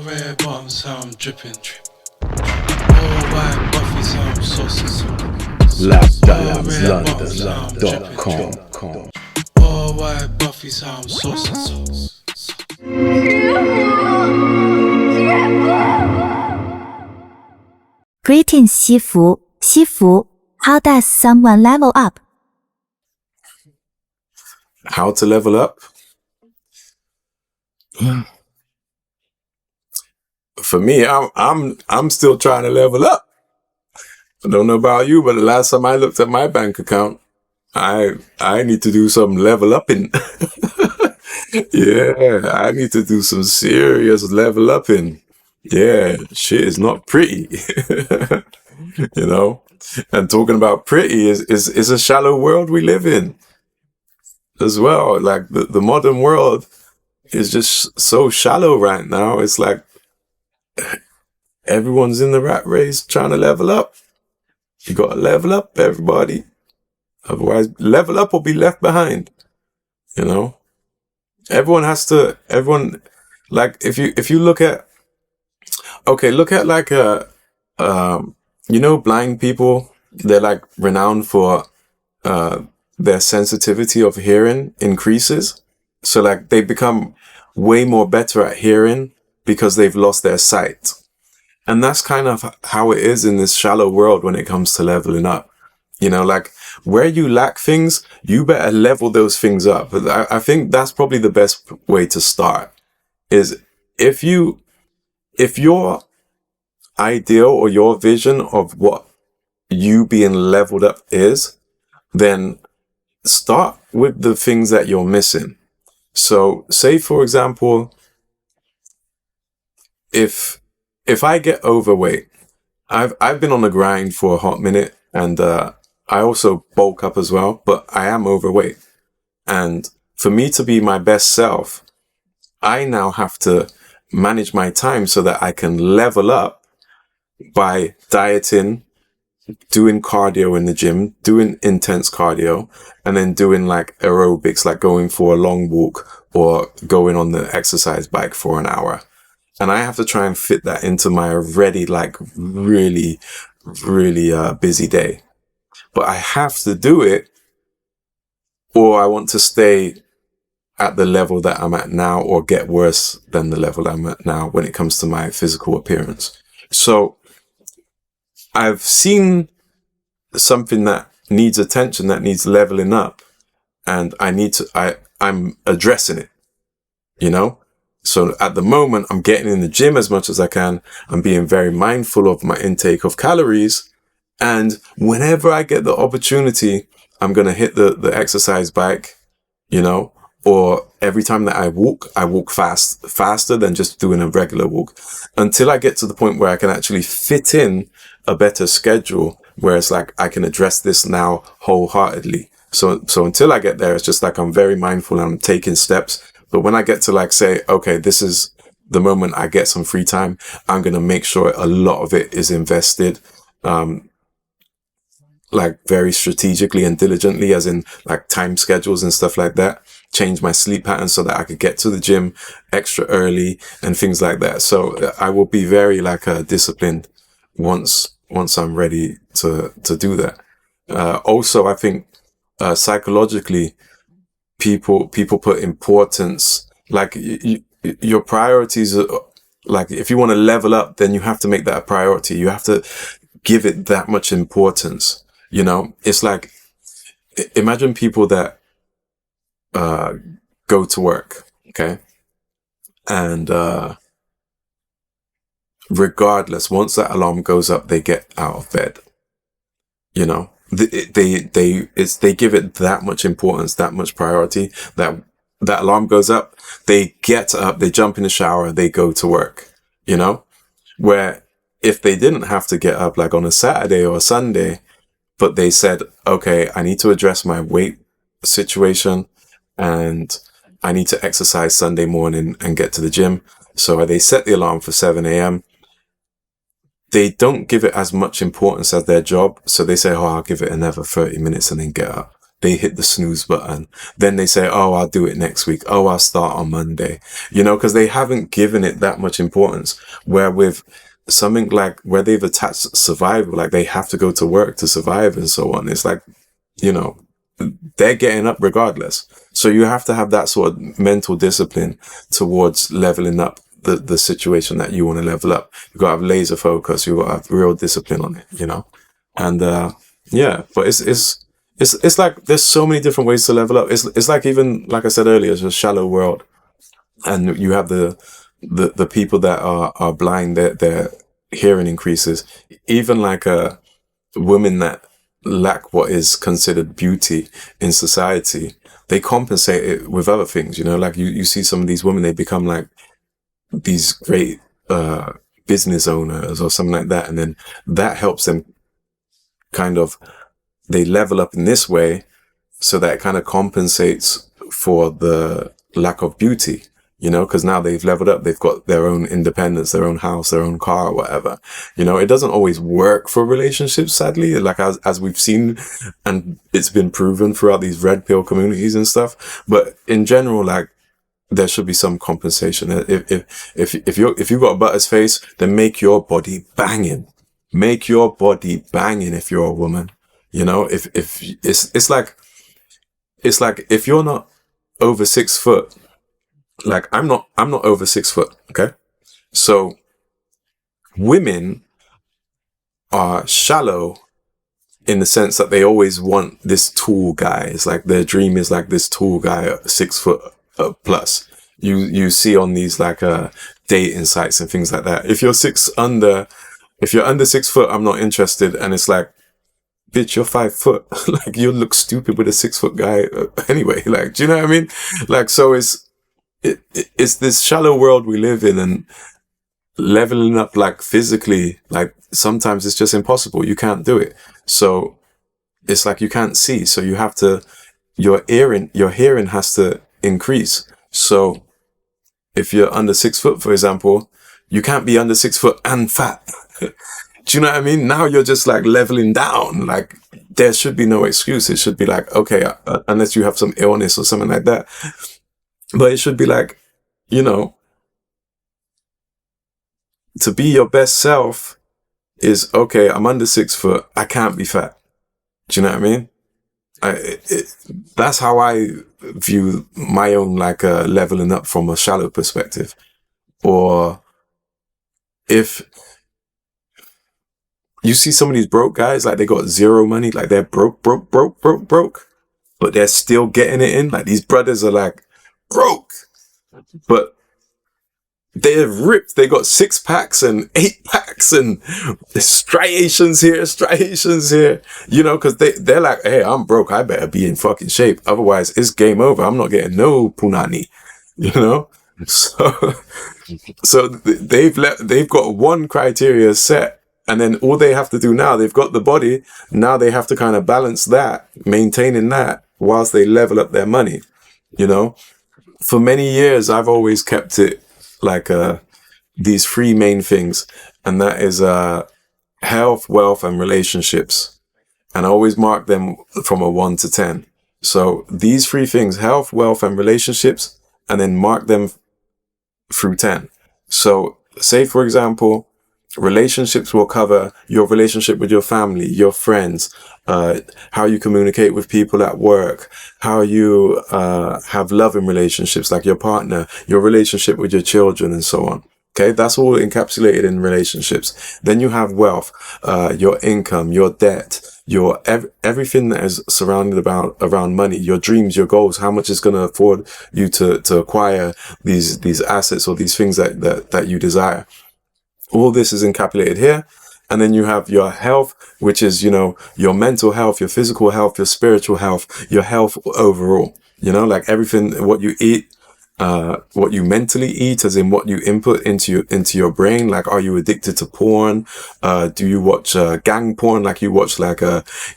All red bottoms, how I'm dripping. All white Buffy's, how I'm saucy. LapDiamondLondon.com. All white Buffy's, how I'm saucy. Greetings, Shīfù. Shīfù, how does someone level up? How to level up? For me, I'm still trying to level up. I don't know about you, but the last time I looked at my bank account, I need to do some level upping. Yeah, I need to do some serious level upping. Yeah, shit is not pretty. You know? And talking about pretty is a shallow world we live in as well. Like the modern world is just so shallow right now. It's like everyone's in the rat race trying to level up. You gotta level up, everybody. Otherwise, level up or be left behind. You know? Everyone, like, if you look at like, blind people, they're like renowned for, their sensitivity of hearing increases. So like they become way more better at hearing because they've lost their sight. And that's kind of how it is in this shallow world when it comes to leveling up. You know, like where you lack things, you better level those things up. But I think that's probably the best way to start is if your ideal or your vision of what you being leveled up is, then start with the things that you're missing. So say, for example, if I get overweight, I've been on the grind for a hot minute, and I also bulk up as well, but I am overweight. And for me to be my best self, I now have to manage my time so that I can level up by dieting, doing cardio in the gym, doing intense cardio, and then doing like aerobics, like going for a long walk or going on the exercise bike for an hour. And I have to try and fit that into my already like really, really busy day. But I have to do it, or I want to stay at the level that I'm at now or get worse than the level I'm at now when it comes to my physical appearance. So I've seen something that needs attention, that needs leveling up, and I'm addressing it, you know? So at the moment, I'm getting in the gym as much as I can. I'm being very mindful of my intake of calories. And whenever I get the opportunity, I'm going to hit the exercise bike, you know, or every time that I walk faster than just doing a regular walk until I get to the point where I can actually fit in a better schedule where it's like I can address this now wholeheartedly. So until I get there, it's just like I'm very mindful and I'm taking steps. But when I get to like say, okay, this is the moment I get some free time, I'm going to make sure a lot of it is invested, like very strategically and diligently, as in like time schedules and stuff like that. Change my sleep pattern so that I could get to the gym extra early and things like that. So I will be very like disciplined once I'm ready to do that. Also, I think psychologically, people put importance, like your priorities are, like if you want to level up, then you have to make that a priority. You have to give it that much importance. You know, it's like, imagine people that go to work, okay? And regardless, once that alarm goes up, they get out of bed. You know, they give it that much importance, that much priority, that alarm goes up, they get up, they jump in the shower, they go to work, you know? Where if they didn't have to get up like on a Saturday or a Sunday, but they said, okay, I need to address my weight situation and I need to exercise Sunday morning and get to the gym. So they set the alarm for 7 a.m. They don't give it as much importance as their job. So they say, oh, I'll give it another 30 minutes and then get up. they hit the snooze button. Then they say, oh, I'll do it next week. Oh, I'll start on Monday, you know, because they haven't given it that much importance. Where with something like where they've attached survival, like they have to go to work to survive and so on. It's like, you know, they're getting up regardless. So you have to have that sort of mental discipline towards leveling up the situation that you want to level up. You've got to have laser focus. You've got to have real discipline on it, you know? And, yeah, but it's like, there's so many different ways to level up. It's like, even, like I said earlier, it's a shallow world. And you have the people that are blind, their hearing increases. Even like, women that lack what is considered beauty in society, they compensate it with other things, you know, like you see some of these women, they become like these great, business owners or something like that. And then that helps them kind of, they level up in this way so that it kind of compensates for the lack of beauty, you know, because now they've leveled up, they've got their own independence, their own house, their own car, or whatever. You know, it doesn't always work for relationships, sadly, like as we've seen, and it's been proven throughout these red pill communities and stuff. But in general, like, there should be some compensation. If you've got a butter's face, then make your body banging. Make your body banging if you're a woman. You know, if it's like if you're not over 6 foot, like I'm not over 6 foot, okay? So women are shallow in the sense that they always want this tall guy. It's like their dream is like this tall guy, 6 foot plus. You see on these like dating sites and things like that. If you're under 6 foot, I'm not interested. And it's like, bitch, you're 5 foot. Like, you look stupid with a 6 foot guy anyway. Like, do you know what I mean? Like, so it's this shallow world we live in, and leveling up, like, physically, like, sometimes it's just impossible. You can't do it. So it's like you can't see. So you have to, your hearing has to increase. So if you're under 6 foot, for example, you can't be under 6 foot and fat. Do you know what I mean? Now you're just like leveling down. Like, there should be no excuse. It should be like, okay, unless you have some illness or something like that. But it should be like, you know, to be your best self is, okay, I'm under 6 foot. I can't be fat. Do you know what I mean? That's how I view my own, like, leveling up from a shallow perspective. Or if you see some of these broke guys, like, they got zero money, like, they're broke, but they're still getting it in. Like, these brothers are like broke, but they're ripped. They got 6 packs and 8 packs and striations here, you know, because they're like, hey, I'm broke. I better be in fucking shape. Otherwise, it's game over. I'm not getting no punani, you know? So they've got one criteria set. And then all they have to do now, they've got the body. Now they have to kind of balance that, maintaining that whilst they level up their money, you know? For many years, I've always kept it like these 3 main things. And that is health, wealth, and relationships. And I always mark them from a 1 to 10. So these 3 things, health, wealth, and relationships, and then mark them through 10. So say, for example, relationships will cover your relationship with your family, your friends, how you communicate with people at work, how you have loving relationships like your partner, your relationship with your children, and so on. Okay, that's all encapsulated in relationships. Then you have wealth, your income, your debt, your everything that is surrounded around money, your dreams, your goals, how much it's going to afford you to acquire these assets or these things that you desire. All this is encapsulated here. And then you have your health, which is, you know, your mental health, your physical health, your spiritual health, your health overall, you know, like everything, what you eat, what you mentally eat, as in what you input into your brain. Like, are you addicted to porn? Do you watch gang porn? Like, you watch like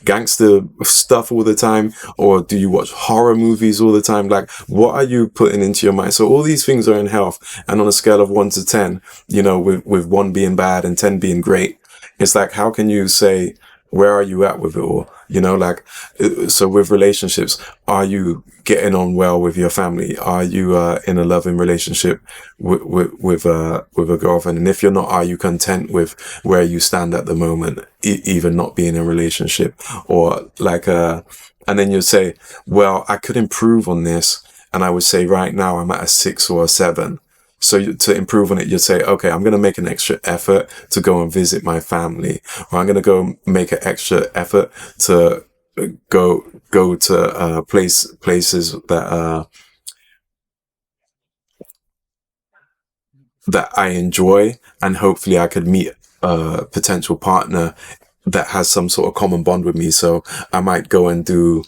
gangster stuff all the time, or do you watch horror movies all the time? Like, what are you putting into your mind? So all these things are in health, and on a scale of 1 to 10, you know, with 1 being bad and 10 being great, it's like, how can you say, where are you at with it all? You know, like, so with relationships, are you getting on well with your family? Are you in a loving relationship with a girlfriend? And if you're not, are you content with where you stand at the moment, even not being in a relationship? Or like, and then you say, well, I could improve on this. And I would say right now I'm at a 6 or a 7. So to improve on it, you'd say, okay, I'm going to make an extra effort to go and visit my family, or I'm going to go make an extra effort to go to places that I enjoy, and hopefully I could meet a potential partner that has some sort of common bond with me. So I might go and do,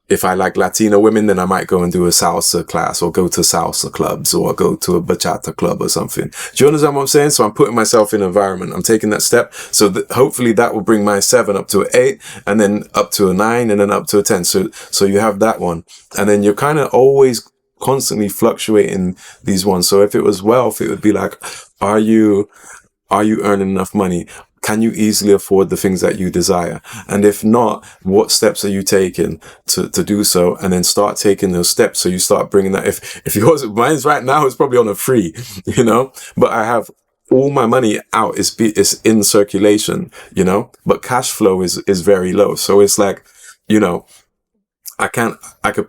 if I like Latino women, then I might go and do a salsa class, or go to salsa clubs, or go to a bachata club or something. Do you understand what I'm saying? So I'm putting myself in an environment. I'm taking that step. So hopefully that will bring my 7 up to an 8, and then up to a 9, and then up to a 10. So you have that one. And then you're kind of always constantly fluctuating these ones. So if it was wealth, it would be like, are you earning enough money? Can you easily afford the things that you desire? And if not, what steps are you taking to do so? And then start taking those steps. So you start bringing that. If yours, mine's right now is probably on a free, you know, but I have all my money out is in circulation, you know, but cash flow is very low. So it's like, you know, I could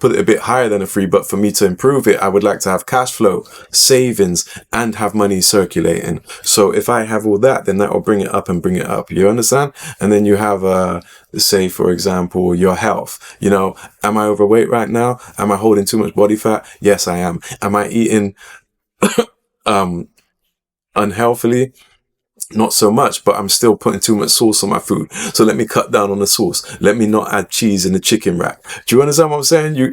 put it a bit higher than a free, but for me to improve it, I would like to have cash flow, savings, and have money circulating. So if I have all that, then that will bring it up and bring it up. You understand? And then you have, say, for example, your health. You know, am I overweight right now? Am I holding too much body fat? Yes, I am. Am I eating, unhealthily? Not so much, but I'm still putting too much sauce on my food. So let me cut down on the sauce. Let me not add cheese in the chicken wrap. Do you understand what I'm saying? You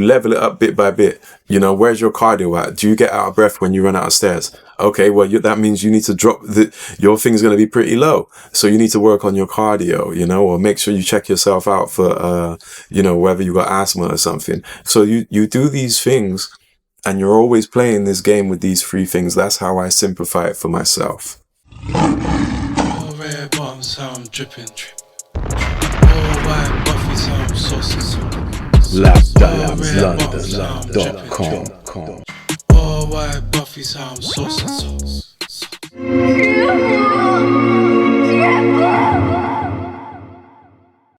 level it up bit by bit. You know, where's your cardio at? Do you get out of breath when you run out of stairs? Okay, well, that means you need to drop your thing's going to be pretty low. So you need to work on your cardio, you know, or make sure you check yourself out for, you know, whether you got asthma or something. So you do these things. And you're always playing this game with these 3 things. That's how I simplify it for myself. All red bottoms, how I'm dripping. All white Buffy's, how I'm saucing. LapDiamesLondon.com. All white Buffy's, how I'm saucing.